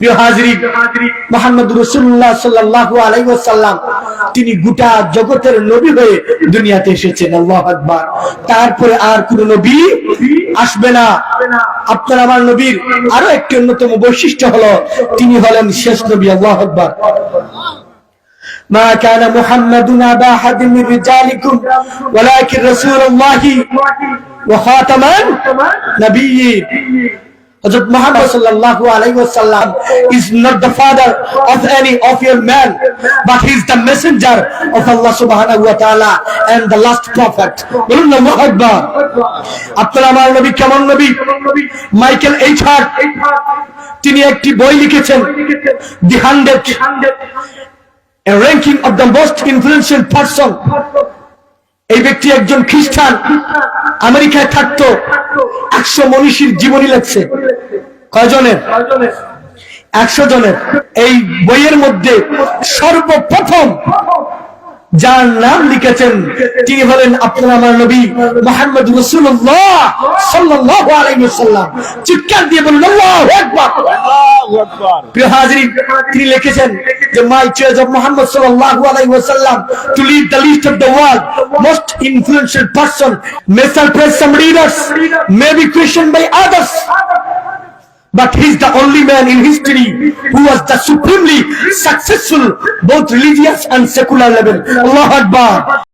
প্রিয় হাজিরিন, মুহাম্মদ রাসূলুল্লাহ সাল্লাল্লাহু আলাইহি ওয়াসাল্লাম তিনি গোটা জগতের নবী হয়ে দুনিয়াতে এসেছেন। আল্লাহু আকবার। তারপরে আর কোন নবী আসবে না। আপনার আমার নবীর আরো একটি অন্যতম বৈশিষ্ট্য হলো তিনি হলেন শেষ নবী। আল্লাহু আকবার। মা কানা মুহাম্মাদুন আবা আহাদিন মির রিজালিকুম ওয়ালাকিন রাসূলুল্লাহি ওয়া খাতামান নাবিয়্যিন। Hazrat Muhammad sallallahu alaihi wasallam is not the father of any of your men, but he is the messenger of Allah subhanahu wa ta'ala and the last prophet. বলুন আল্লাহু আকবার। আপনার আমার নবী কেমন নবী? মাইকেল এইচ হার্ট তিনি একটি বই লিখেছেন, The 100, a ranking of the most influential person. এই ব্যক্তি একজন খ্রিস্টান, আমেরিকায় থাকতো। 100 মনীষীর জীবনী লেখছে। কয়জনের? 100 জনের। এই বইয়ের মধ্যে সর্বপ্রথম যার নাম লিখেছেন তিনি হলেন আপনার আমার নবী মুহাম্মদ রাসূলুল্লাহ সাল্লাল্লাহু আলাইহি ওয়াসাল্লাম। চিৎকার দিয়ে বলুন আল্লাহু আকবার। আল্লাহু আকবার। প্রিয় হাজিরিন, তিনি লিখেছেন যে my choice of Muhammad sallallahu alaihi wasallam to lead the list of the world most influential person may surprise some readers, may be questioned by others, but he is the only man in history who was the supremely successful both religious and secular level. Allahu Akbar.